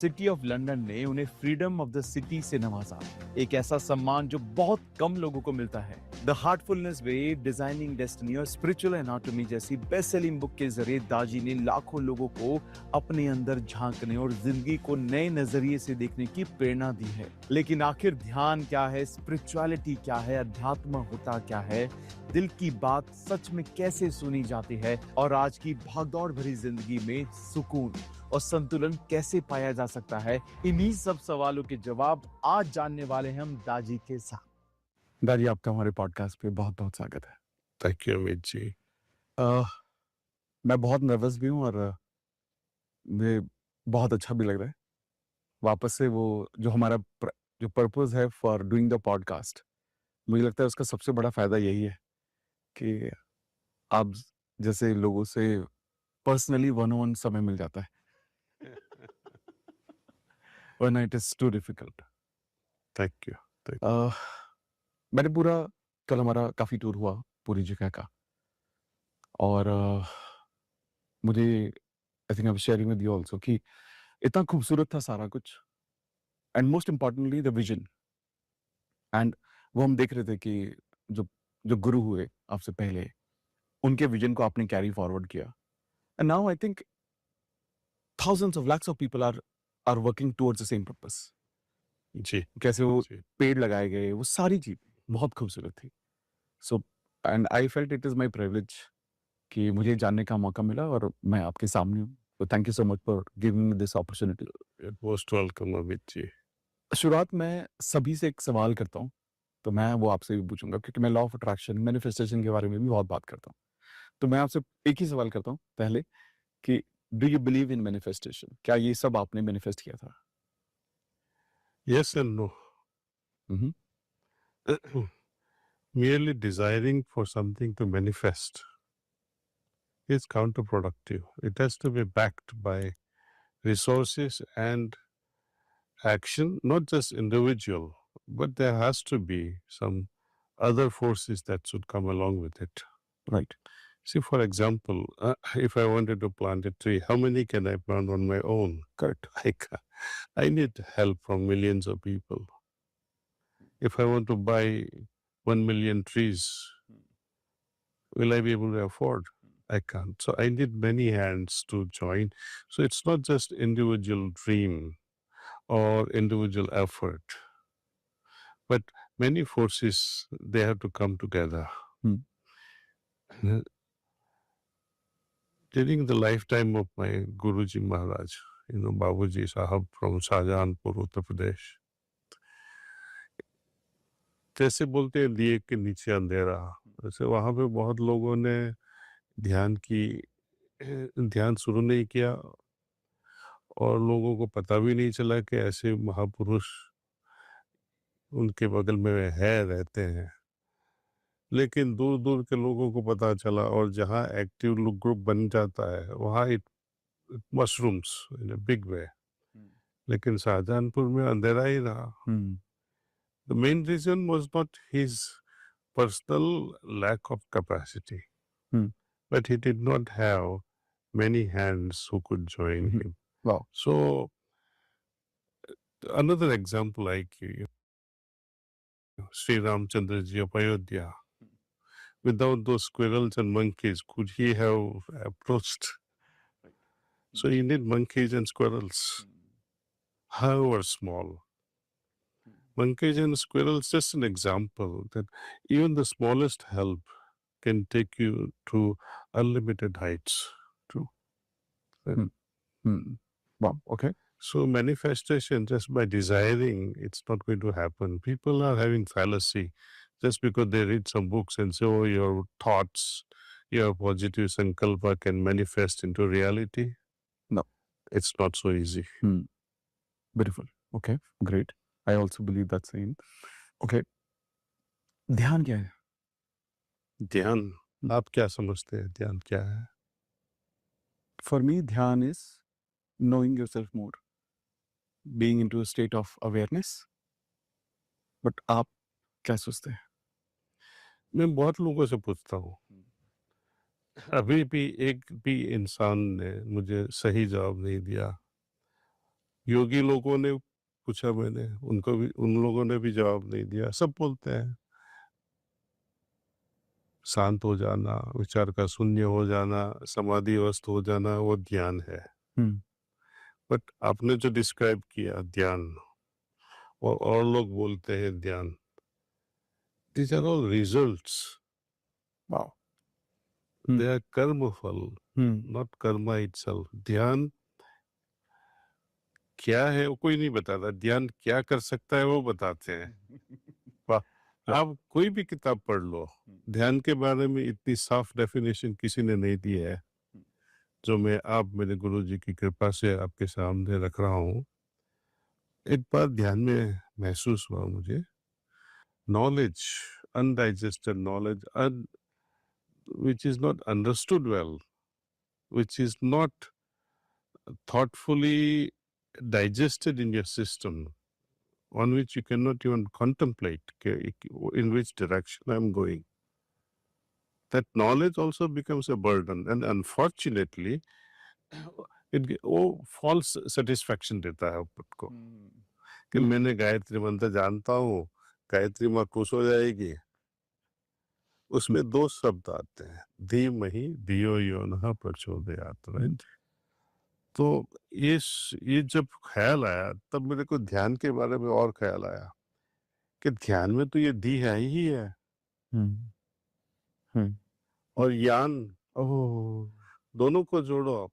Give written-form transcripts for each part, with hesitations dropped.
City of London ने उन्हें freedom of the city से नवाजा, एक ऐसा सम्मान जो बहुत कम लोगों को मिलता है। The Heartfulness way, designing destiny और स्पिरिचुअल एनाटॉमी जैसी बेस्ट सेलिंग बुक के जरिए दाजी ने लाखों लोगों को अपने अंदर झांकने और जिंदगी को नए नजरिए से देखने की प्रेरणा दी है। लेकिन आखिर ध्यान क्या है, स्पिरिचुअलिटी क्या है, अध्यात्म होता क्या है, दिल की बात सच में कैसे सुनी जाती है और आज की भागदौड़ भरी जिंदगी में सुकून और संतुलन कैसे पाया जा सकता है, इन्हीं सब सवालों के जवाब आज जानने वाले हैं हम दाजी के साथ। दाजी, आपका हमारे पॉडकास्ट पे बहुत बहुत स्वागत है। Thank you Amit ji. मैं बहुत नर्वस भी हूँ और मुझे बहुत अच्छा भी लग रहा है। वापस से वो जो हमारा जो पर्पस है फॉर डूइंग द पॉडकास्ट, मुझे लगता है उसका सबसे बड़ा फायदा यही है कि आप जैसे लोगों से पर्सनली वन ऑन समय मिल जाता है वरना it is too difficult. Thank you. मैंने पूरा कल हमारा काफी टूर हुआ पूरी जगह का और मुझे I think I was sharing with you also कि इतना खूबसूरत था सारा कुछ, and most importantly the vision. And वो हम देख रहे थे कि जो जो गुरु हुए आपसे पहले, उनके विजन को आपने कैरी फॉरवर्ड किया, and now I think thousands of lakhs of people are working towards the same purpose। जी कैसे वो जी। पेड़ लगाए गए, वो सारी चीज बहुत खूबसूरत थी। So and I felt it is my privilege कि मुझे जानने का मौका मिला और मैं आपके सामने हूँ। तो thank you so much for giving me this opportunity. Most welcome Amit ji. शुरुआत में सभी से एक सवाल करता हूँ, तो मैं वो आपसे भी पूछूंगा क्योंकि मैं लॉ ऑफ अट्रैक्शन, मैनिफेस्टेशन के बारे में भी बहुत बात करता हूँ। तो मैं आपसे एक ही सवाल करता हूँ पहले कि do you believe in manifestation? क्या ये सब आपने मैनिफेस्ट किया था? Yes and no. Merely desiring for something to manifest is counterproductive. It has to be backed by resources and action, not just individual, but there has to be some other forces that should come along with it. Right. See, for example, if I wanted to plant a tree, how many can I plant on my own? Correct. I need help from millions of people. If I want to buy 1 million trees, will I be able to afford? I can't. So I need many hands to join. So it's not just individual dream or individual effort, but many forces, they have to come together. During the lifetime of my Guruji Maharaj, Babuji Sahab from Shahjahanpur, Uttar Pradesh, जैसे बोलते हैं दिए के नीचे अंधेरा, वैसे वहाँ पे बहुत लोगों ने ध्यान शुरू नहीं किया और लोगों को पता भी नहीं चला कि ऐसे महापुरुष उनके बगल में रहते हैं। लेकिन दूर दूर के लोगों को पता चला और जहाँ एक्टिव ग्रुप बन जाता है वहाँ it mushrooms in a big way. लेकिन शाहजहानपुर में अंधेरा ही रहा। The main reason was not his personal lack of capacity, but he did not have many hands who could join him. Wow. So another example I give you, Sri Ramchandra ji of Ayodhya. Without those squirrels and monkeys, could he have approached? So you need monkeys and squirrels, however small. Monkeys and squirrels, just an example that even the smallest help can take you to unlimited heights. True. Wow. Okay. So manifestation, just by desiring, it's not going to happen. People are having fallacy just because they read some books and say, oh, your thoughts, your positive sankalpa can manifest into reality. No. It's not so easy. Beautiful. Okay, great. I also believe that same. Okay. ध्यान क्या है? ध्यान, आप क्या समझते हैं ध्यान क्या है? For me, ध्यान is knowing yourself more, being into a state of awareness. But आप क्या सोचते हैं? मैं बहुत लोगों से पूछता हूँ, अभी भी एक भी इंसान ने मुझे सही जवाब नहीं दिया। योगी लोगों ने पूछा मैंने, उनको भी, उन लोगों ने भी जवाब नहीं दिया। सब बोलते हैं शांत हो जाना, विचार का शून्य हो जाना, समाधि अवस्थ हो जाना, वो ध्यान है। बट आपने जो डिस्क्राइब किया ध्यान, और लोग बोलते हैं ध्यान, these are all results. Wow. They are karma फल, not karma itself. ध्यान क्या है वो कोई नहीं बताता, ध्यान क्या कर सकता है वो बताते हैं। वाह, आप कोई भी किताब पढ़ लो, ध्यान के बारे में इतनी साफ डेफिनेशन किसी ने नहीं दी है जो मैं आप मेरे गुरुजी की कृपा से आपके सामने रख रहा हूँ। एक बार ध्यान में महसूस हुआ मुझे, knowledge, undigested knowledge, which is not understood well, which is not thoughtfully digested in your system, on which you cannot even contemplate in which direction I'm going. That knowledge also becomes a burden, and unfortunately, वो false satisfaction देता है खुद को कि मैंने गायत्री मंत्र जानता हूँ, गायत्री माँ खुश हो जाएगी। उसमें दो शब्द आते हैं, धीमहि धियो यो नः प्रचोदयात्, राइट? तो ये जब ख्याल आया तब मेरे को ध्यान के बारे में और ख्याल आया कि ध्यान में तो ये धी है ही है, और यान, दोनों को जोड़ो आप।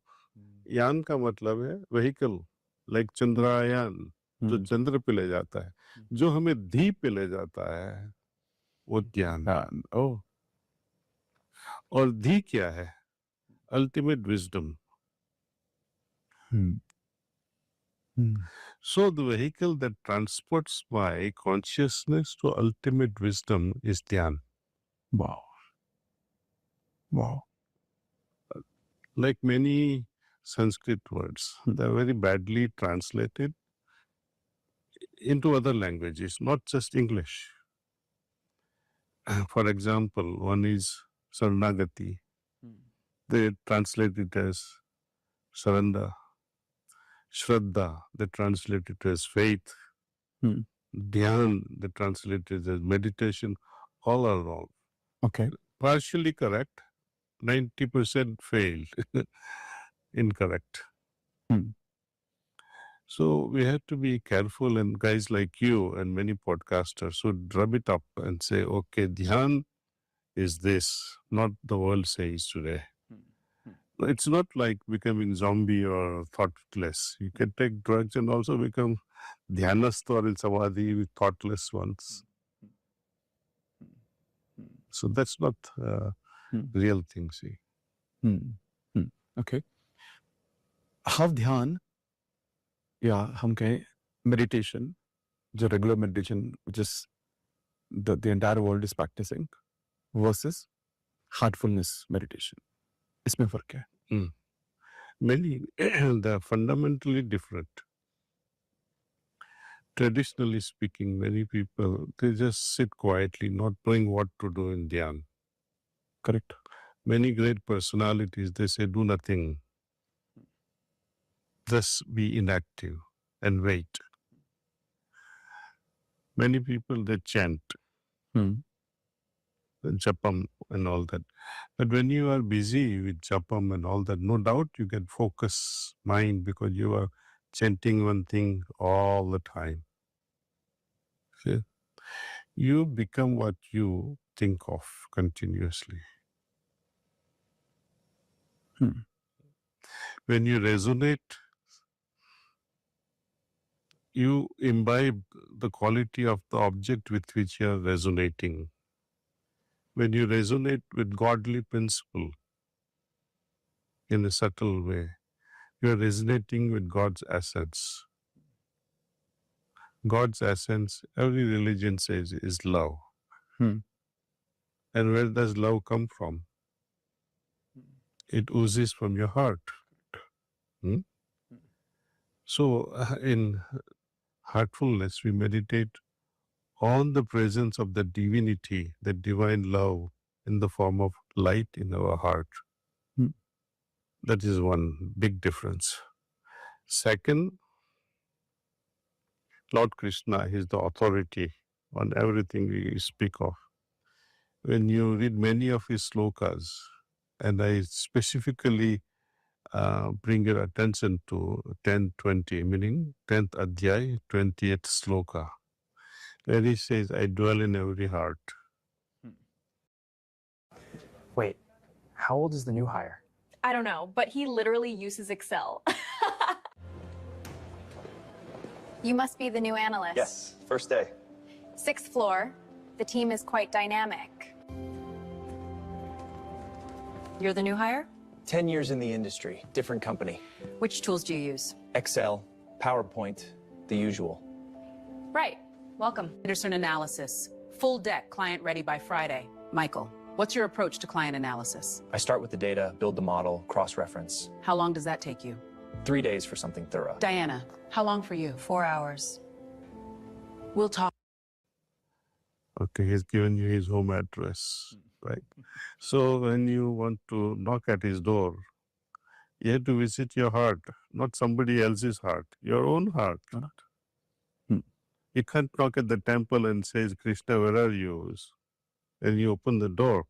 यान का मतलब है व्हीकल, लाइक चंद्रयान, जो चंद्र पे ले जाता है, जो हमें धी पे ले जाता है वो ज्ञान। और धी क्या है? Ultimate wisdom. So the vehicle that transports my consciousness to ultimate wisdom is dhyan. Wow. Like many Sanskrit words, they're very badly translated into other languages, not just English. For example, one is Saranagati. They translate it as surrender. Shraddha, they translate it as faith. Dhyan, they translate it as meditation. All are wrong. Okay. Partially correct, 90% failed, incorrect. So we have to be careful, and guys like you and many podcasters should rub it up and say, okay, dhyan is this, not the world says today. It's not like becoming zombie or thoughtless. You can take drugs and also become dhyanasta or in samadhi with thoughtless ones. So that's not real thing, see. Okay. How ध्यान या हम कहें meditation, जो regular meditation which is the entire world is practicing, versus heartfulness meditation, इसमें फर्क क्या है? Many, they're fundamentally different. Traditionally speaking, many people, they just sit quietly, not knowing what to do in dhyan. Correct. Many great personalities, they say, do nothing. Just be inactive and wait. Many people, they chant, japam and all that. But when you are busy with japam and all that, no doubt you can focus mind because you are chanting one thing all the time. See? You become what you think of continuously. When you resonate, you imbibe the quality of the object with which you are resonating. When you resonate with godly principle in a subtle way, you are resonating with God's essence. God's essence, every religion says, is love. And where does love come from? It oozes from your heart. So in heartfulness, we meditate on the presence of the divinity, the divine love in the form of light in our heart. That is one big difference. Second, Lord Krishna is the authority on everything we speak of. When you read many of his slokas, and I specifically bring your attention to 10:20, meaning 10th Adhyay, 20th sloka, where he says, I dwell in every heart. Wait, how old is the new hire? I don't know, but he literally uses Excel. You must be the new analyst. Yes, first day. 6th floor. The team is quite dynamic. You're the new hire? 10 years in the industry, different company. Which tools do you use? Excel, PowerPoint, the usual. Right. Welcome. Henderson analysis. Full deck, client ready by Friday. Michael, what's your approach to client analysis? I start with the data, build the model, cross-reference. How long does that take you? 3 days for something thorough. Diana, how long for you? 4 hours. We'll talk. Okay, he's given you his home address, right? So when you want to knock at his door, you have to visit your heart, not somebody else's heart, your own heart. You can't knock at the temple and says, Krishna, where are you? And you open the door.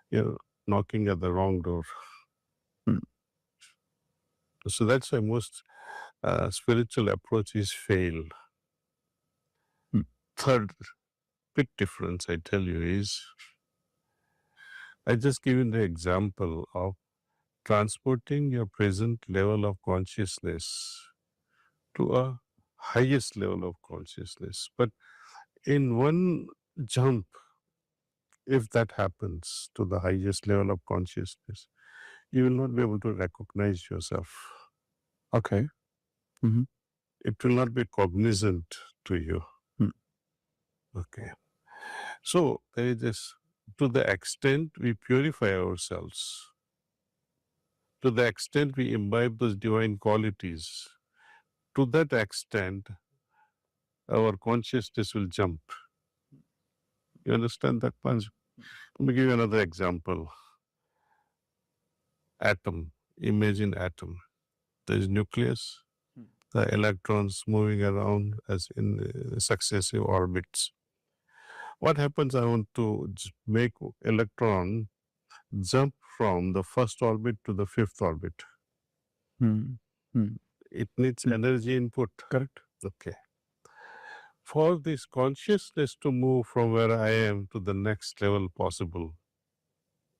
You're knocking at the wrong door. So that's why most spiritual approaches fail. Third big difference, I tell you, is I just give you the example of transporting your present level of consciousness to a highest level of consciousness. But in one jump, if that happens to the highest level of consciousness, you will not be able to recognize yourself. Okay. It will not be cognizant to you. Okay. So there is this, to the extent we purify ourselves, to the extent we imbibe those divine qualities, to that extent our consciousness will jump. You understand that, Panj? Let me give you another example. Atom. Imagine atom. There is nucleus, the electrons moving around as in successive orbits. What happens, I want to make electron jump from the first orbit to the fifth orbit. It needs energy input. Correct. Okay. For this consciousness to move from where I am to the next level possible,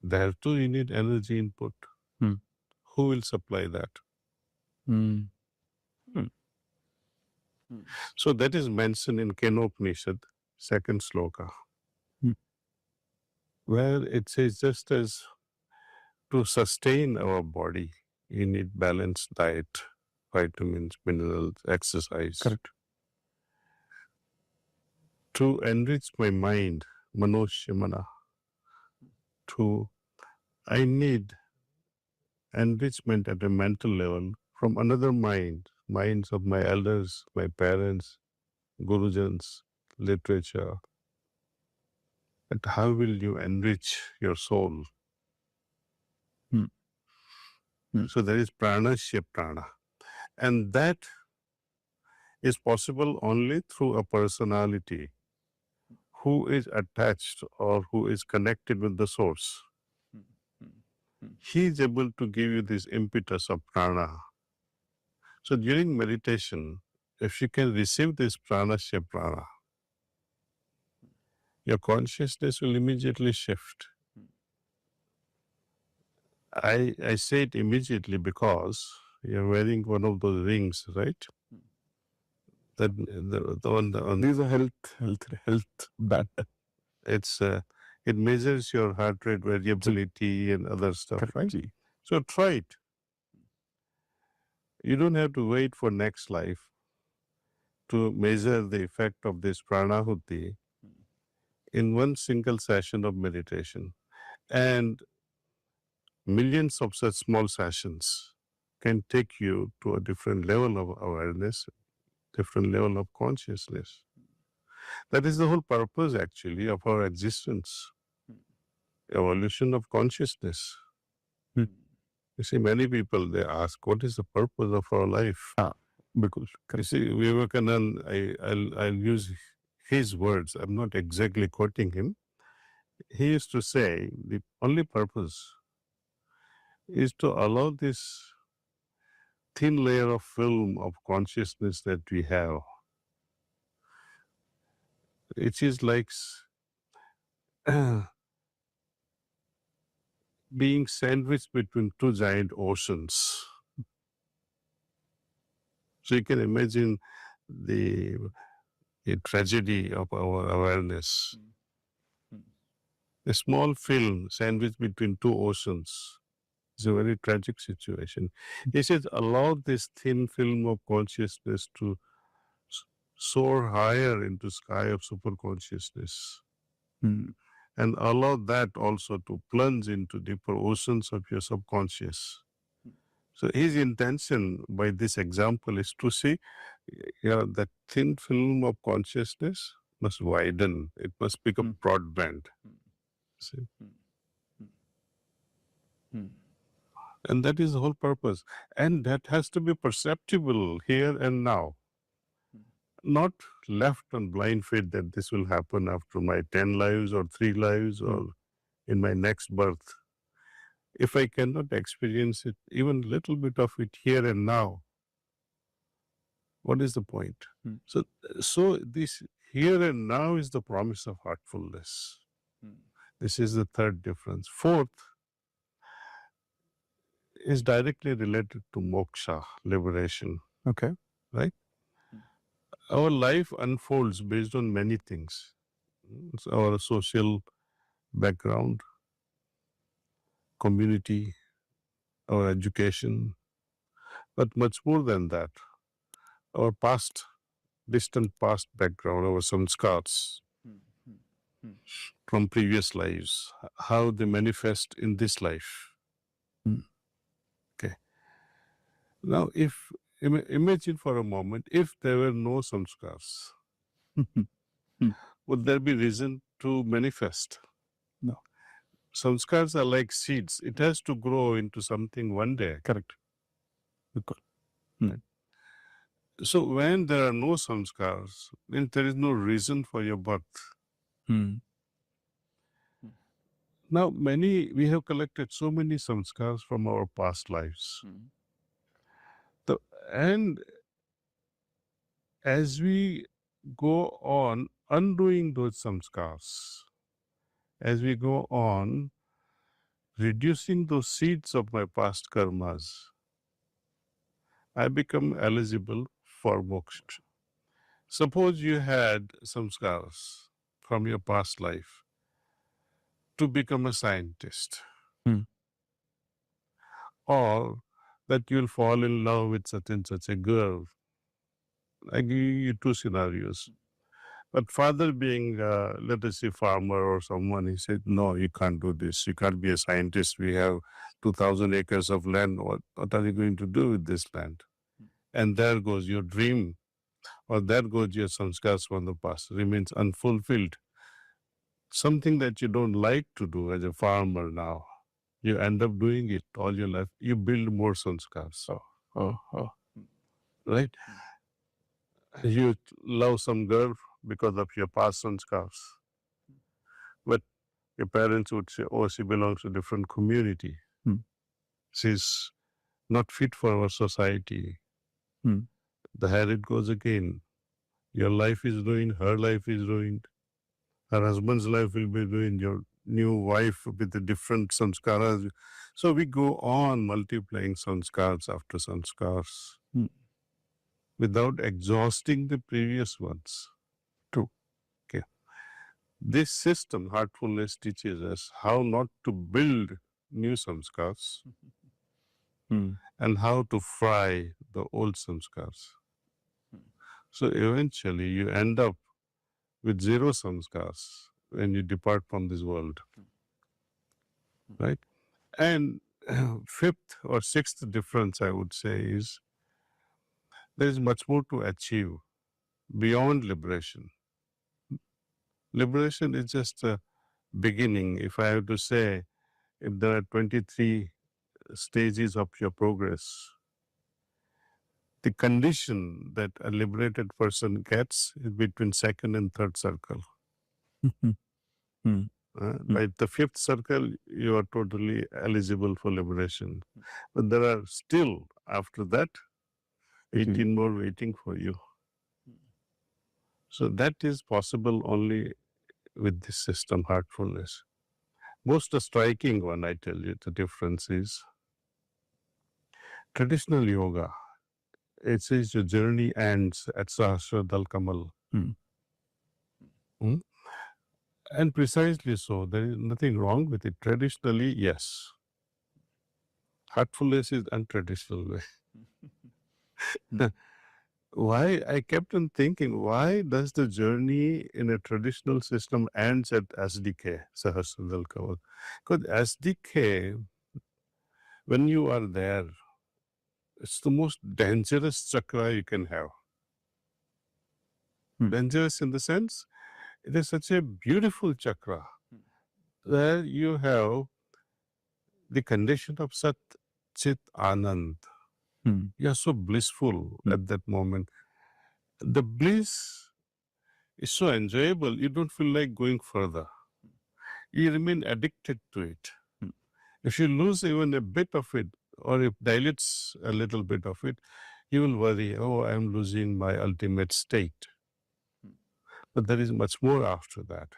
there too you need energy input. Who will supply that? So that is mentioned in Kenopanishad, second sloka, where it says just as to sustain our body, you need balanced diet, vitamins, minerals, exercise. Correct. To enrich my mind, manoshya I need enrichment at a mental level from another mind, minds of my elders, my parents, gurujans, literature. And how will you enrich your soul? So there is pranasya prana. And that is possible only through a personality who is attached or who is connected with the source. He is able to give you this impetus of prana. So during meditation, if you can receive this pranasya prana, your consciousness will immediately shift. I say it immediately because you're wearing one of those rings, right? That the one on These are health band. it measures your heart rate variability and other stuff, right? So try it. You don't have to wait for next life to measure the effect of this pranahuti in one single session of meditation. And millions of such small sessions can take you to a different level of awareness, different level of consciousness. That is the whole purpose, actually, of our existence. Evolution of consciousness. You see, many people, they ask, what is the purpose of our life? Because you see, Vivekananda, I'll use his words. I'm not exactly quoting him. He used to say the only purpose is to allow this thin layer of film of consciousness that we have. It is like being sandwiched between two giant oceans. So you can imagine the tragedy of our awareness. A small film sandwiched between two oceans is a very tragic situation. He says, allow this thin film of consciousness to soar higher into sky of superconsciousness. And allow that also to plunge into deeper oceans of your subconscious. So his intention by this example is to see that thin film of consciousness must widen. It must become broadband. See? And that is the whole purpose. And that has to be perceptible here and now. Not left on blind faith that this will happen after my 10 lives or 3 lives or in my next birth. If I cannot experience it, even little bit of it here and now, what is the point? So this here and now is the promise of heartfulness. This is the third difference. Fourth is directly related to moksha, liberation. Okay. Right? Our life unfolds based on many things. It's our social background, community, our education, but much more than that. Our past, distant past background, our samskars from previous lives, how they manifest in this life. Okay. Now, imagine for a moment, if there were no samskars, would there be reason to manifest? No. Samskars are like seeds. It has to grow into something one day. Correct. So when there are no samskars, then there is no reason for your birth. Now, we have collected so many samskars from our past lives. And as we go on undoing those samskars, as we go on reducing those seeds of my past karmas, I become eligible for moksha. Suppose you had samskars from your past life to become a scientist, or that you'll fall in love with such and such a girl. I give you two scenarios. But father being, let us say, farmer or someone, he said, no, you can't do this. You can't be a scientist. We have 2,000 acres of land. What are you going to do with this land? And there goes your dream, or there goes your sanskars from the past, remains unfulfilled. Something that you don't like to do as a farmer now, you end up doing it all your life. You build more sanskars. Right? You love some girl because of your past sanskars. But your parents would say, oh, she belongs to a different community. She's not fit for our society. There it goes again. Your life is ruined, her life is ruined. Her husband's life will be ruined, your new wife with the different sanskaras. So we go on multiplying sanskars after sanskars without exhausting the previous ones. True. Okay. This system, heartfulness, teaches us how not to build new samskars and how to fry the old samskars. So eventually you end up with 0 samskars when you depart from this world. Right? And fifth or sixth difference, I would say, is there is much more to achieve beyond liberation. Liberation is just a beginning. If I have to say, if there are 23 stages of your progress, the condition that a liberated person gets is between second and third circle. By the fifth circle, you are totally eligible for liberation. But there are still, after that, 18 more waiting for you. So that is possible only with this system, heartfulness. Most striking one, I tell you, the difference is traditional yoga. It says your journey ends at Sahasradal Kamal. And precisely so, there is nothing wrong with it. Traditionally, yes. Heartfulness is untraditional way. Why? I kept on thinking, why does the journey in a traditional system ends at SDK, Sahasradal Kamal? Because SDK, when you are there, it's the most dangerous chakra you can have. Dangerous in the sense, it is such a beautiful chakra where you have the condition of Sat Chit Anand. You are so blissful at that moment. The bliss is so enjoyable, you don't feel like going further. You remain addicted to it. If you lose even a bit of it, or if dilutes a little bit of it, you will worry, oh, I am losing my ultimate state. But there is much more after that.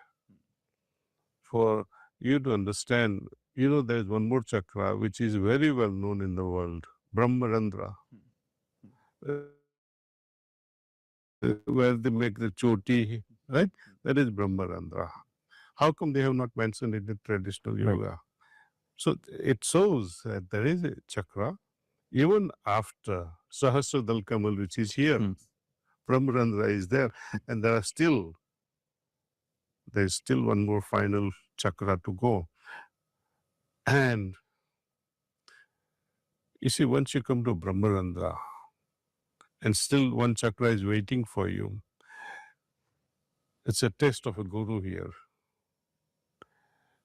For you to understand, you know, there is one more chakra which is very well known in the world, Brahmarandra, where they make the choti, right? That is Brahmarandra. How come they have not mentioned it in traditional yoga? Right. So it shows that there is a chakra, even after Sahasradal Kamal, which is here, Brahmarandra is there, and there is still one more final chakra to go. And you see, once you come to Brahmarandra, and still one chakra is waiting for you, it's a test of a guru here.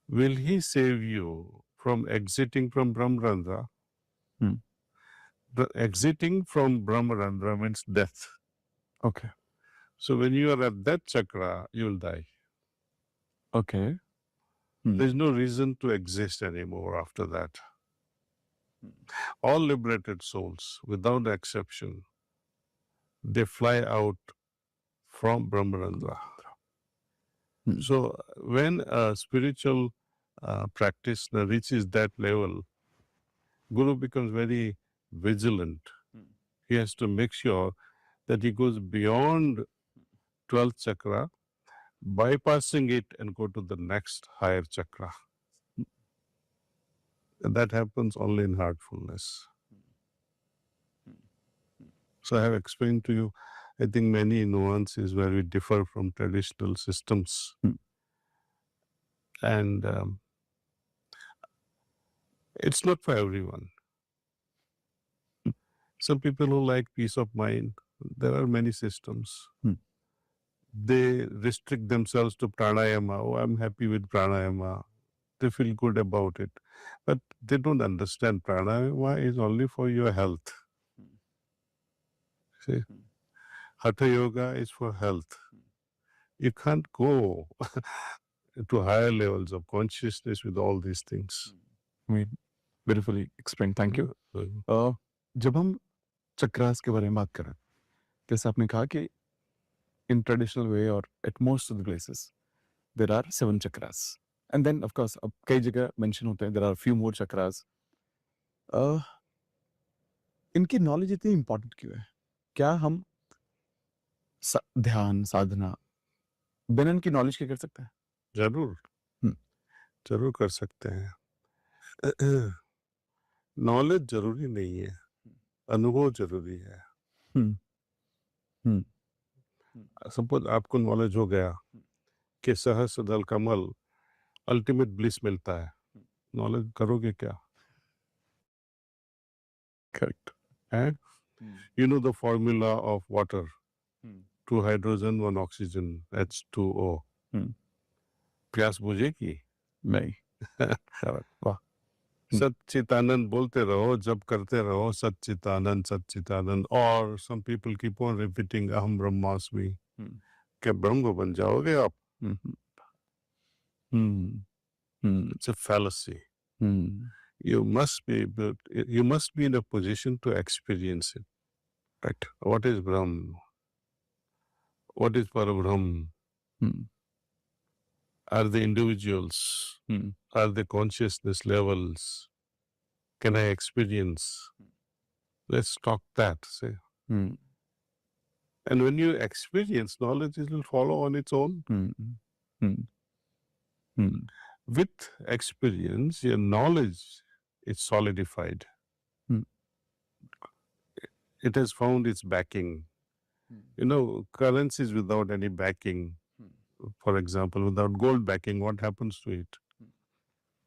Will he save you from exiting from Brahmarandra? Exiting from Brahmarandra means death. Okay. So when you are at that chakra, you will die. Okay. There's no reason to exist anymore after that. All liberated souls, without exception, they fly out from Brahmarandra. So when a spiritual practitioner reaches that level, Guru becomes very vigilant. He has to make sure that he goes beyond 12th chakra, bypassing it and go to the next higher chakra. And that happens only in heartfulness. So I have explained to you, I think, many nuances where we differ from traditional systems. And it's not for everyone. Some people who like peace of mind, there are many systems. They restrict themselves to pranayama. Oh, I'm happy with pranayama. They feel good about it. But they don't understand pranayama is only for your health. See? Hatha yoga is for health. You can't go to higher levels of consciousness with all these things. I mean, beautifully explained. Thank you. जब हम चक्रास के बारे में बात कर रहे हैं, जैसे आपने कहा कि in traditional way or at most of the places, there are 7 chakras. And then, of course, अब कई जगह mention होते हैं, there are a few more chakras. इनकी knowledge इतनी important क्यों है? क्या हम ध्यान, साधना, बिना इनकी knowledge के कर सकते हैं? जरूर, जरूर कर सकते हैं। नॉलेज जरूरी नहीं है, अनुभव जरूरी है। सपोज आपको नॉलेज हो गया कि सहस्रदल कमल अल्टीमेट ब्लिस मिलता है, नॉलेज करोगे क्या? Correct. And you know the formula of water, 2 hydrogen, 1 oxygen, H2O. प्यास बुझेगी? नहीं। वाह। सच्चिदानंद बोलते रहो, जब करते रहो सच्चिदानंद सच्चिदानंद, और some people keep on repeating अहम ब्रह्मास्मि. क्या ब्रह्म बन जाओगे आप? It's a fallacy. You must be in a position to experience it. Right? What is Brahm? What is Parabrahm? Are the individuals? Are the consciousness levels? Can I experience? Let's talk that. Say. And when you experience, knowledge will follow on its own. With experience, your knowledge is solidified. It has found its backing. You know, currencies without any backing, for example, without gold backing, what happens to it?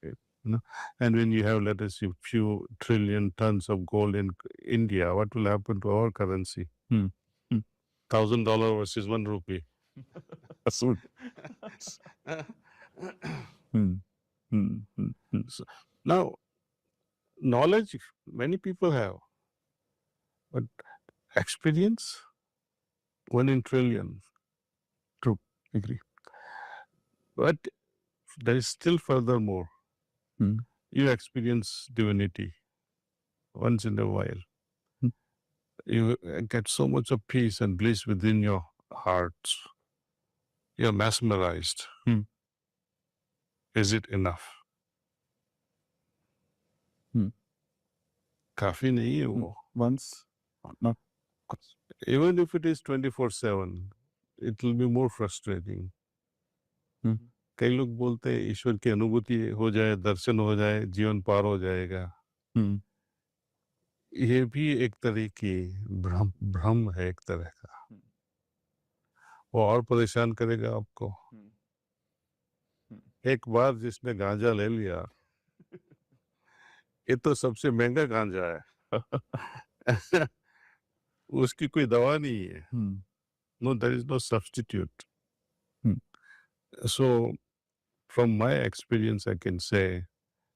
You know? And when you have, let us say, few trillion tons of gold in India, what will happen to our currency? $1,000 versus 1 rupee. So, now, knowledge many people have, but experience 1 in trillion. True, agree. But there is still furthermore. You experience divinity once in a while. You get so much of peace and bliss within your hearts. You're mesmerized. Is it enough? काफी नहीं है वो. Once, not. Even if it is 24/7, it will be more frustrating. कई लोग बोलते हैं ईश्वर की अनुभूति हो जाए, दर्शन हो जाए, जीवन पार हो जाएगा. ये भी एक तरह की भ्रम है, एक तरह का. वो और परेशान करेगा आपको. एक बार जिसने गांजा ले लिया, ये तो सबसे महंगा गांजा है. उसकी कोई दवा नहीं है. No, there is no substitute. So, from my experience, I can say,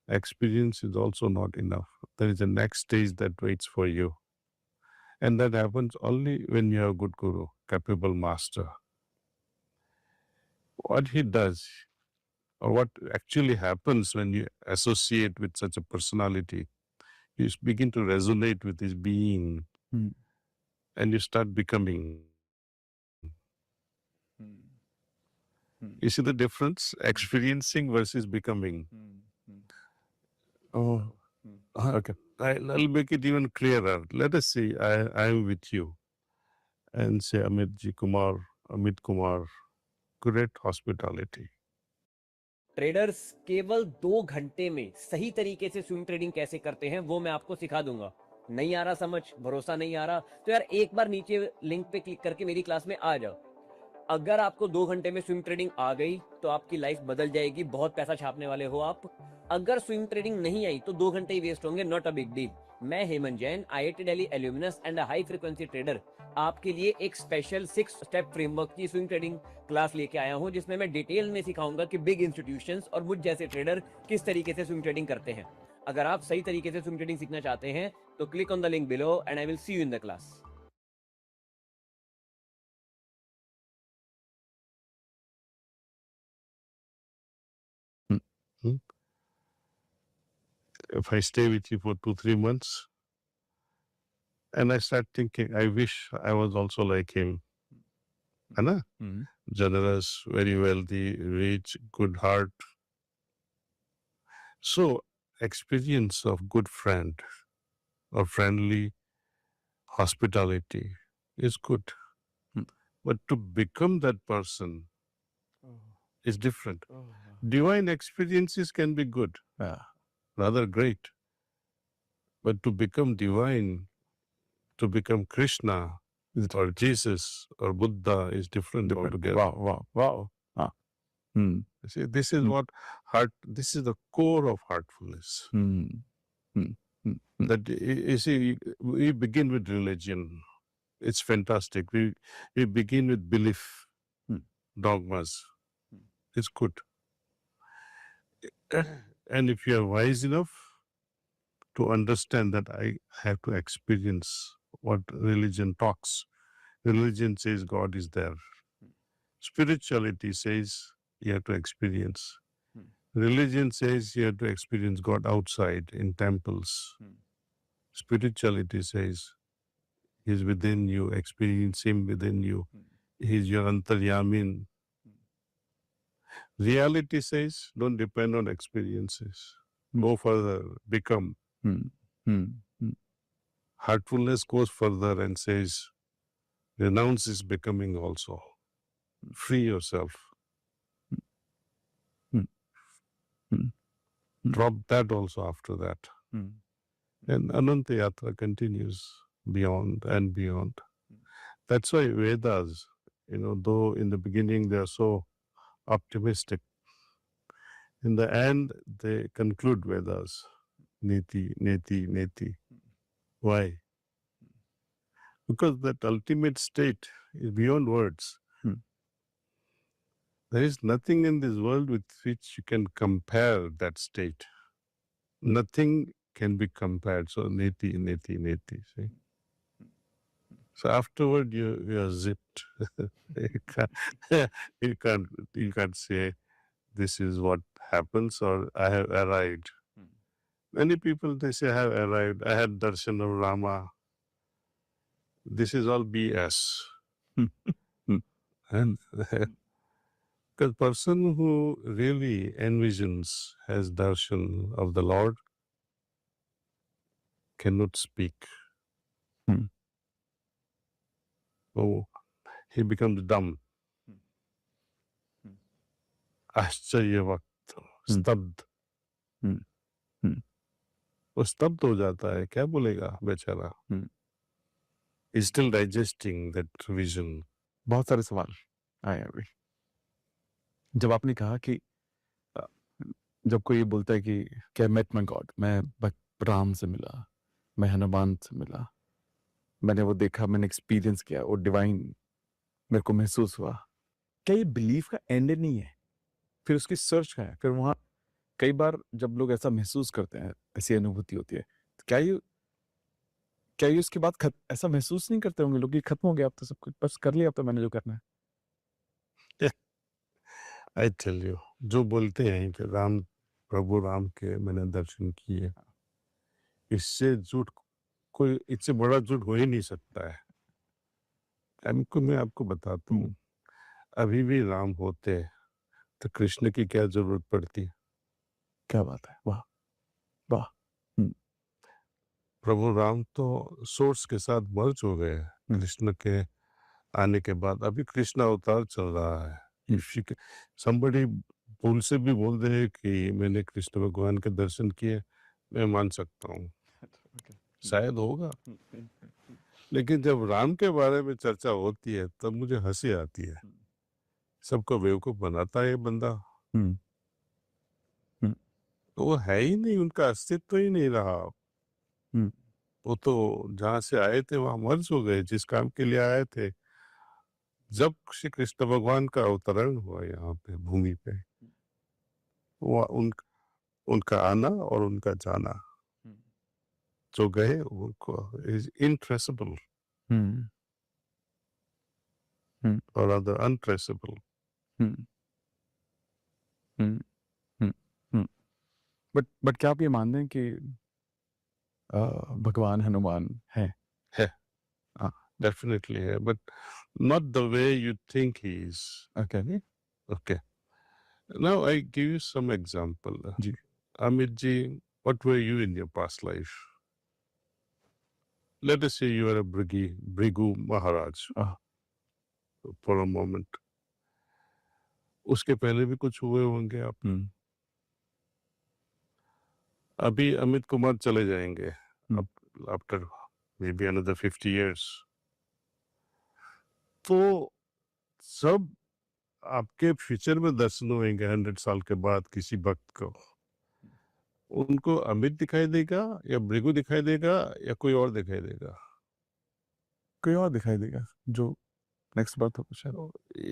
experience is also not enough. There is a next stage that waits for you. And that happens only when you have a good guru, capable master. What he does, or what actually happens when you associate with such a personality, you begin to resonate with his being, and you start becoming. You see the difference? Experiencing versus becoming. Oh, okay. I'll make it even clearer. Let us say I am with you and say Amit Kumar, great hospitality. Traders केवल 2 घंटे में सही तरीके से swing trading कैसे करते हैं वो मैं आपको सिखा दूंगा. नहीं आ रहा समझ, भरोसा नहीं आ रहा, तो यार एक बार नीचे लिंक पे क्लिक करके मेरी क्लास में आ जाओ. अगर आपको 2 घंटे में स्विंग ट्रेडिंग आ गई तो आपकी लाइफ बदल जाएगी, बहुत पैसा छापने वाले हो आप. अगर स्विंग ट्रेडिंग नहीं आई तो 2 घंटे ही वेस्ट होंगे, नॉट अ बिग डील. मैं Hemant Jain, IIT Delhi alumnus and high frequency trader, आपके लिए एक स्पेशल 6 स्टेप फ्रेमवर्क की स्विंग ट्रेडिंग क्लास लेके आया हूं, जिसमें मैं डिटेल में सिखाऊंगा कि बिग इंस्टीट्यूशंस और मुझ जैसे ट्रेडर किस तरीके से स्विंग ट्रेडिंग करते हैं. अगर आप सही तरीके से स्विंग ट्रेडिंग सीखना चाहते हैं तो click on the link below and I will see you in the class. If I stay with you for 2-3 months, and I start thinking, I wish I was also like him. Anna? Generous, very wealthy, rich, good heart. So, experience of good friend or friendly hospitality is good. But to become that person is different. Divine experiences can be good, rather great. But to become divine, to become Krishna or Jesus or Buddha is different altogether. Wow. See, this is what this is the core of heartfulness. That you see, we begin with religion. It's fantastic. We begin with belief, dogmas. It's good. And if you are wise enough, to understand that I have to experience what religion talks. Religion says God is there. Spirituality says you have to experience. Religion says you have to experience God outside in temples. Spirituality says He's within you, experience Him within you. He's your antaryamin. Reality says don't depend on experiences. Go further, become. Heartfulness goes further and says renounce is becoming also. Free yourself. Drop that also after that. And Ananta Yatra continues beyond and beyond. That's why Vedas, though in the beginning they are so optimistic, in the end they conclude Vedas. Neti, neti, neti. Why? Because that ultimate state is beyond words. There is nothing in this world with which you can compare that state. Nothing can be compared. So neti, neti, neti. See? So afterward you are zipped. you can't say this is what happens or I have arrived. Many people they say I have arrived. I had darshan of Rama. This is all BS. And because person who really envisions, has darshan of the Lord, cannot speak. Oh, he becomes dumb. आश्चर्यवक्त, स्तब्ध. वो स्तब्ध हो जाता है, क्या बोलेगा बेचारा? He's still digesting that vision. बहुत सारे सवाल आए अभी। जब आपने कहा कि जब कोई बोलता है कि क्या met my God, मैं राम से मिला, मैं हनुमान से मिला, मैंने वो देखा, मैंने एक्सपीरियंस किया, वो डिवाइन मेरे को महसूस हुआ। क्या ये बिलीफ का एंड नहीं है? फिर उसकी सर्च का है। फिर वहां कई बार जब लोग ऐसा महसूस करते हैं, ऐसी अनुभूति होती है, तो क्या ये उसके बाद ऐसा महसूस नहीं करते होंगे लोग कि खत्म हो गया, अब तो सब कुछ बस कर लिया, अब तो मैंने जो करना है? I tell you, जो बोलते हैं कि प्रभु राम के मैंने दर्शन किए, इससे बड़ा झूठ हो ही नहीं सकता है। मैं आपको बताता हूँ, अभी भी राम होते तो कृष्ण की क्या जरूरत पड़ती? क्या बात है, वाह वाह। प्रभु राम तो सोर्स के साथ मर्ज हो गए कृष्ण के आने के बाद। अभी कृष्ण अवतार चल रहा है। somebody भूल से भी बोल दे कि मैंने कृष्ण भगवान के दर्शन किए, मैं मान सकता हूँ, शायद होगा। लेकिन जब राम के बारे में चर्चा होती है तब मुझे हंसी आती है। सबको बेवकूफ बनाता है ये बंदा। तो वो है ही नहीं, उनका अस्तित्व ही नहीं रहा। वो तो जहां से आए थे वहां मर्ज हो गए, जिस काम के लिए आए थे। जब श्री कृष्ण भगवान का अवतरण हुआ यहाँ पे भूमि पे, वो उनका आना और उनका जाना, जो गए उनको इज इनट्रेसेबल और अदर अनट्रेसेबल। बट क्या आप ये मानते हैं कि भगवान हनुमान है? Definitely है, but not the way you think he is. Okay. Now I give you some example. Ji. Amit ji, what were you in your past life? Let us say you are a Brigu Maharaj for a moment. उसके पहले भी कुछ हुए होंगे आप। अभी अमित कुमार चले जाएंगे after maybe another 50 years. तो सब आपके फ्यूचर में दर्शन होंगे 100 साल के बाद किसी भक्त को। उनको अमित दिखाई देगा या भृगु दिखाई देगा या कोई और दिखाई देगा? कोई और दिखाई देगा जो नेक्स्ट बात हो शायद।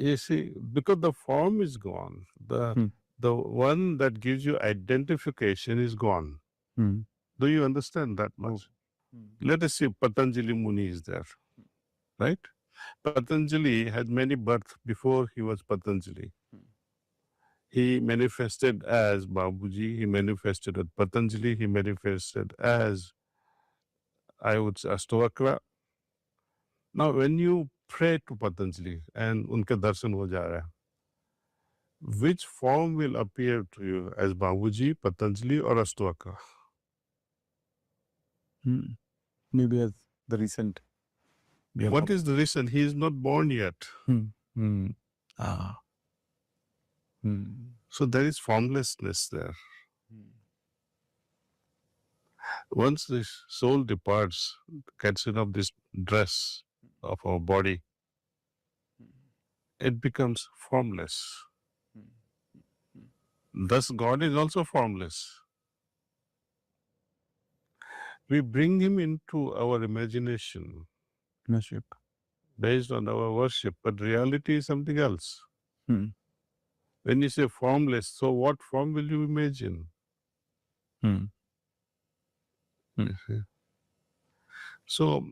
You see, because the form is gone, the one that gives you identification is gone. Do you understand that much? Let us say Patanjali Muni is there, right? Patanjali had many births before he was Patanjali. He manifested as Babuji, he manifested as Patanjali, he manifested as, I would say, Astavakra. Now, when you pray to Patanjali and unka darshan ho ja raha hai, which form will appear to you as Babuji, Patanjali or Astavakra? Maybe as the recent. What is the reason? He is not born yet. So there is formlessness there. Once the soul departs, gets rid of this dress of our body, it becomes formless. Thus, God is also formless. We bring him into our imagination Worship. based on our worship, but reality is something else. When you say formless, so what form will you imagine? You see? So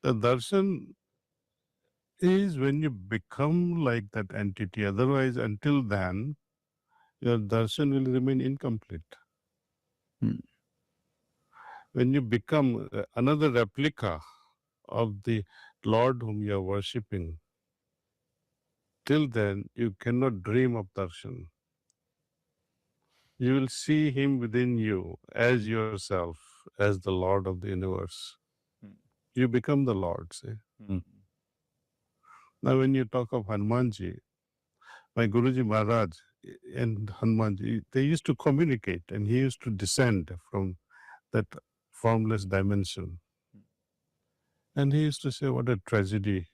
the darshan is when you become like that entity. Otherwise, until then, your darshan will remain incomplete. When you become another replica of the Lord whom you are worshipping, till then you cannot dream of darshan. You will see him within you as yourself, as the Lord of the universe. You become the Lord, see. Now when you talk of Hanumanji, my Guruji Maharaj and Hanumanji, they used to communicate and he used to descend from that formless dimension. And he used to say, what a tragedy.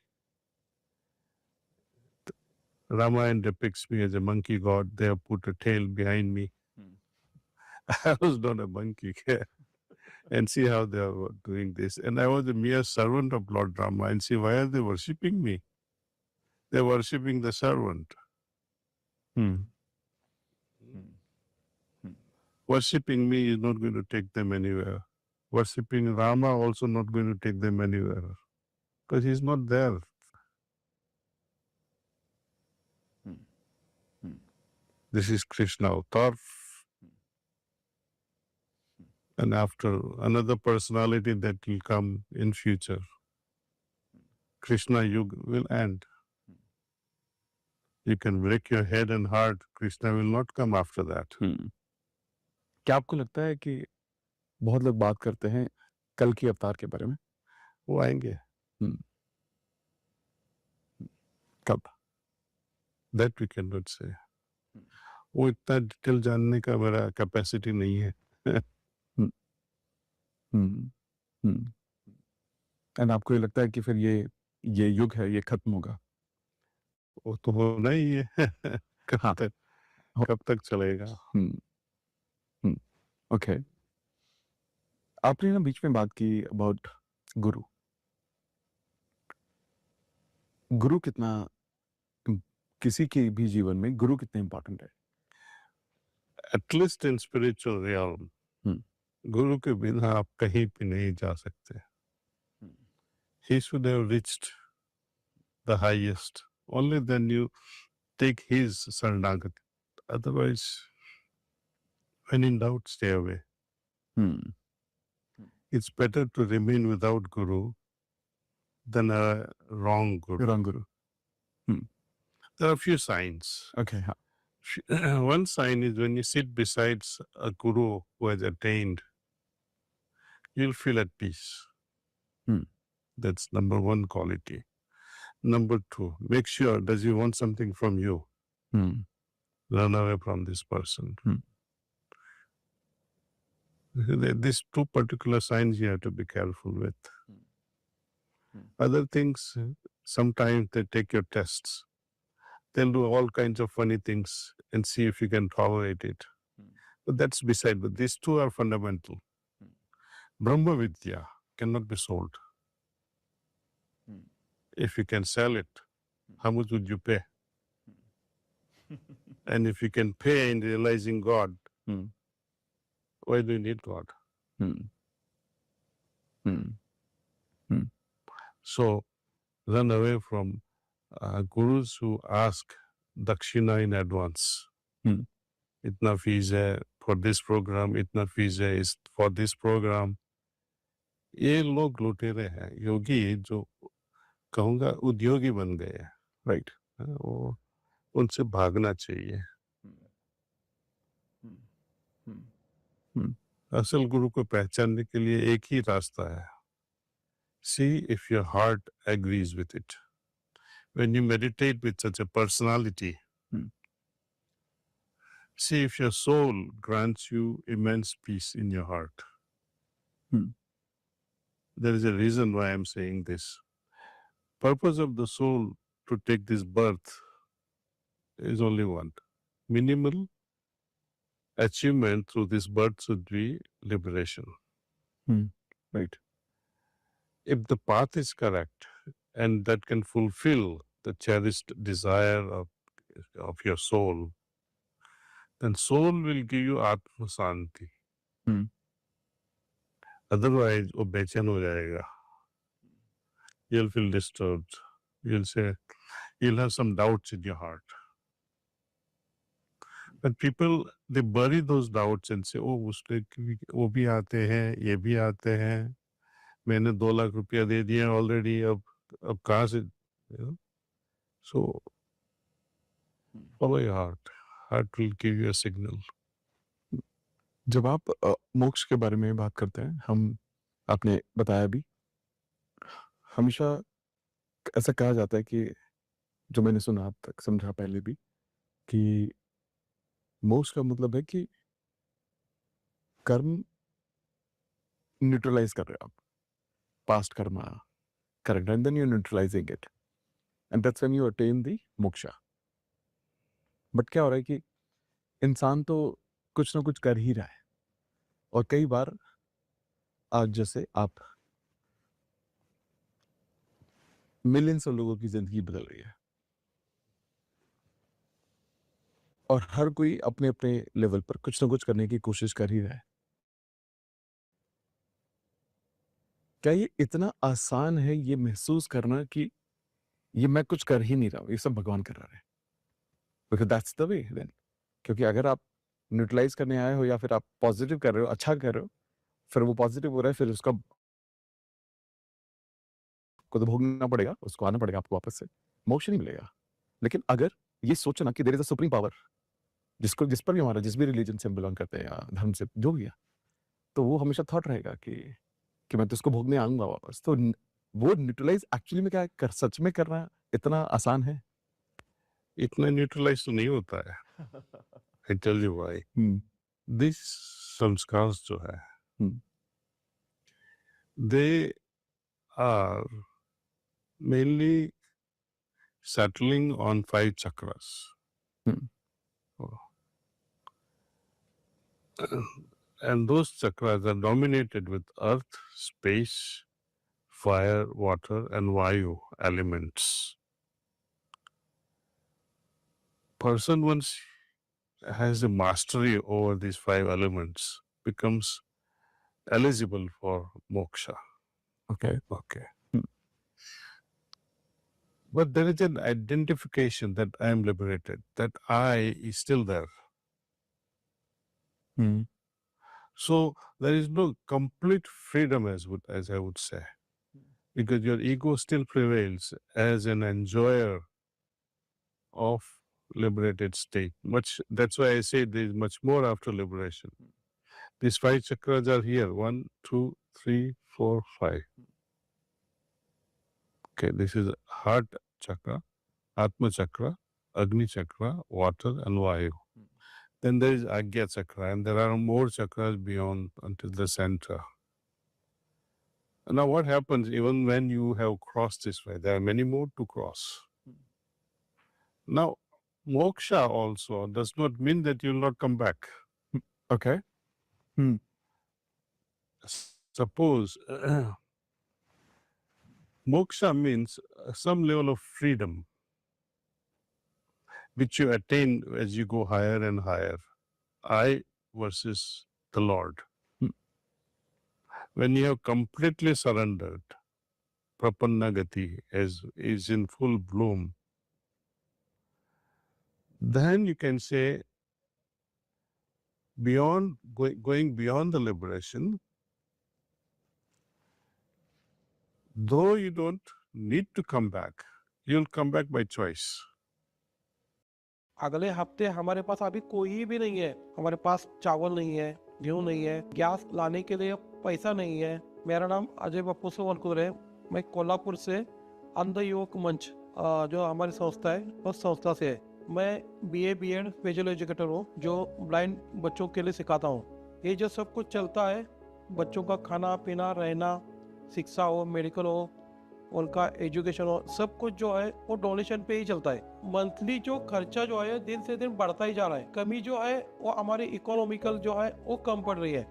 Ramayana depicts me as a monkey god. They have put a tail behind me. I was not a monkey. And see how they are doing this. And I was a mere servant of Lord Rama. And see, why are they worshipping me? They're worshipping the servant. Worshipping me is not going to take them anywhere. Worshipping Rama also not going to take them anywhere. Because he's not there. This is Krishna avatar. And after another personality that will come in future, Krishna Yuga will end. You can break your head and heart, Krishna will not come after that. क्या आपको लगता है कि बहुत लोग बात करते हैं कल की अवतार के बारे में? वो आएंगे. कब? That we cannot say. वो इतना डिटेल जानने का मेरा कैपेसिटी नहीं है. एंड आपको ये लगता है कि फिर ये युग है, ये खत्म होगा? वो तो होना ही है. कब तक चलेगा? ओके. आपने ना बीच में बात की अबाउट गुरु. गुरु कितना किसी के भी जीवन में गुरु कितने इंपॉर्टेंट है? At least in spiritual realm, गुरु के बिना आप कहीं भी नहीं जा सकते. He should have reached the highest. Only then you take his Saranagati. Otherwise, when in doubt, stay away. It's better to remain without Guru than a wrong Guru. Wrong Guru. There are a few signs. Okay. One sign is when you sit beside a Guru who has attained, you'll feel at peace. That's number one quality. Number two, make sure, does he want something from you? Run away from this person. These two particular signs you have to be careful with. Other things, sometimes they take your tests. They'll do all kinds of funny things and see if you can tolerate it. But that's beside, but these two are fundamental. Brahma Vidya cannot be sold. If you can sell it, how much would you pay? And if you can pay in realizing God, why do you need God? Hmm. Hmm. Hmm. So run away from gurus who ask dakshina in advance. Hmm. Itna fees hai for this program, itna fees hai is for this program. ये लोग लुटेरे हैं, योगी जो कहूँगा उद्योगी बन गए हैं, Right. वो उनसे भागना चाहिए। असल गुरु को पहचानने के लिए एक ही रास्ता है। See if your heart agrees with it. When you meditate with such a personality, see if your soul grants you immense peace in your heart. There is a reason why I'm saying this. Purpose of the soul to take this birth is only one. Minimal achievement through this birth should be liberation. Right. If the path is correct and that can fulfill the cherished desire of your soul, then soul will give you Atma Santi. Otherwise, वो बेचैन हो जाएगा. You'll feel disturbed. You'll have some doubts in your heart. But people, they bury those doubts and say, oh, वो भी आते हैं, ये भी आते हैं. मैंने 2 लाख रुपया दे दिया already, अब कहाँ से, you know? So, follow your heart. Heart will give you a signal. जब आप मोक्ष के बारे में बात करते हैं, आपने बताया भी, हमेशा ऐसा कहा जाता है कि जो मैंने सुना अब तक, समझा पहले भी, कि मोक्ष का मतलब है कि कर्म न्यूट्रलाइज कर रहे हो आप, past karma, correct, and then you neutralizing it, and that's when you attain the moksha. But क्या हो रहा है कि इंसान तो कुछ ना कुछ कर ही रहा है, और कई बार आज जैसे आप मिलियंस ऑफ लोगों की जिंदगी बदल रही है, और हर कोई अपने अपने लेवल पर कुछ ना कुछ करने की कोशिश कर ही रहा है. क्या ये इतना आसान है ये महसूस करना कि ये मैं कुछ कर ही नहीं रहा हूं, ये सब भगवान कर रहा है? Because that's the way then. क्योंकि अगर आप न्यूट्रलाइज करने आए हो या फिर आप पॉजिटिव कर रहे हो, अच्छा कर रहे हो, फिर वो पॉजिटिव हो रहा है, फिर उसका को तो भोगना पड़ेगा, उसको आना पड़ेगा आपको वापस से, मोक्ष नहीं मिलेगा. लेकिन अगर ये सोचना कि there is a supreme power, जिस पर भी हमारा, जिस भी रिलीजन से हम बिलोंग करते हैं या धर्म से जो भी है, तो वो हमेशा थॉट रहेगा कि मैं तो इसको भोगने आऊंगा वापस. तो वो न्यूट्रलाइज एक्चुअली में क्या कर, सच में करना इतना आसान है? इतना न्यूट्रलाइज तो नहीं होता है. I tell you why. These संस्कार जो है, they are mainly settling on 5 chakras. And those chakras are dominated with earth, space, fire, water, and vayu elements. Person once has a mastery over these 5 elements becomes eligible for moksha. Okay. But there is an identification that I am liberated, that I is still there. So there is no complete freedom as I would say, because your ego still prevails as an enjoyer of liberated state. That's why I say there is much more after liberation. These 5 chakras are here. 1, 2, 3, 4, 5. Okay, this is heart chakra, Atma chakra, Agni chakra, water, and Vayu. Then there is Agya chakra, and there are more chakras beyond until the center. Now, what happens even when you have crossed this way? There are many more to cross. Now, moksha also does not mean that you will not come back. Okay. Suppose moksha means some level of freedom which you attain as you go higher and higher. I versus the Lord. when you have completely surrendered, Prapannagati is in full bloom, then you can say going beyond the liberation, though you don't need to come back, you'll come back by choice. अगले हफ्ते हमारे पास अभी कोई भी नहीं है, हमारे पास चावल नहीं है, गेहूं नहीं है, गैस लाने के लिए पैसा नहीं है। मेरा नाम अजय बप्पू सोवनकुर है। मैं कोल्हापुर से अंध युवक मंच जो हमारी संस्था है उस संस्था से है। मैं बीए बीएड स्पेशल एजुकेटर हूँ जो ब्लाइंड बच्चों के लिए सिखाता हूँ। ये जो सब कुछ चलता है, बच्चों का खाना पीना रहना, शिक्षा हो, मेडिकल हो, उनका एजुकेशन हो, सब कुछ जो है वो डोनेशन पे ही चलता है। मंथली जो खर्चा जो है दिन से दिन बढ़ता ही जा रहा है। कमी जो है वो हमारी इकोनॉमिकल जो है वो कम पड़ रही है।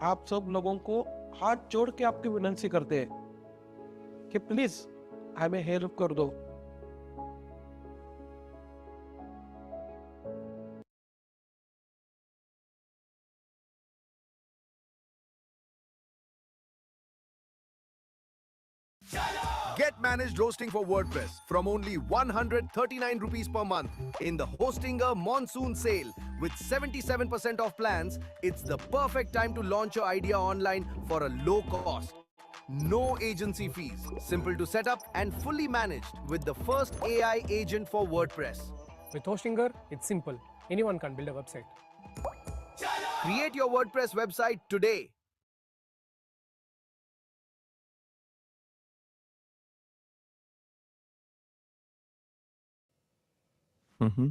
आप सब लोगों को हाथ जोड़ के आपकी विनती करते हैं कि प्लीज हमें हेल्प कर दो। Get managed hosting for WordPress from only 139 rupees per month in the Hostinger Monsoon Sale. With 77% off plans, it's the perfect time to launch your idea online for a low cost. No agency fees, simple to set up and fully managed with the first AI agent for WordPress. With Hostinger, it's simple. Anyone can build a website. Create your WordPress website today. Mm-hmm.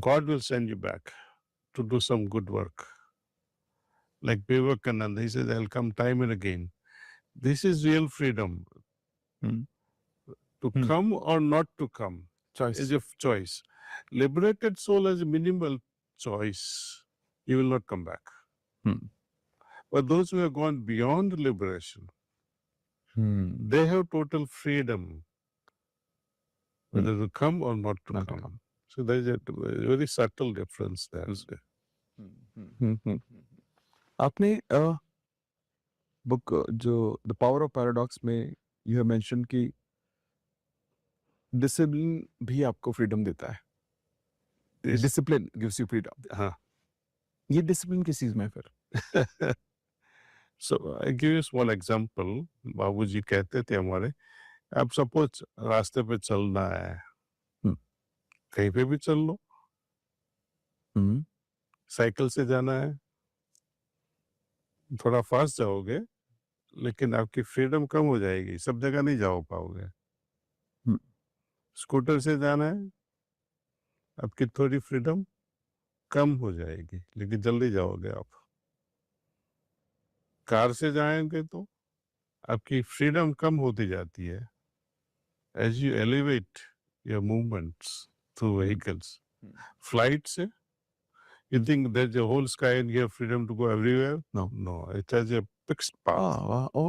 God will send you back to do some good work. Like Vivekananda, he says, I'll come time and again. This is real freedom. To come or not to come is your choice. Liberated soul has a minimal choice. You will not come back. But those who have gone beyond liberation, they have total freedom whether to come or not to come. So there is a very subtle difference there. आपने book जो the power of paradox में you have mention कि discipline भी आपको freedom देता है। Discipline gives you freedom. हाँ, ये डिसिप्लिन किस चीज में है फिर? So I give you a small example. बाबूजी कहते थे हमारे, आप सपोज रास्ते पे चलना है, कहीं पे भी चल लो, साइकिल से जाना है, थोड़ा फास्ट जाओगे, लेकिन आपकी फ्रीडम कम हो जाएगी, सब जगह नहीं जा पाओगे। स्कूटर से जाना है, आपकी थोड़ी फ्रीडम कम हो जाएगी, लेकिन जल्दी जाओगे आप। कार से जाएंगे तो आपकी फ्रीडम कम होती जाती है as you elevate your movements through vehicles. Flight se, you think there's a whole sky and you have freedom to go everywhere? No, it has a fixed path. Oh,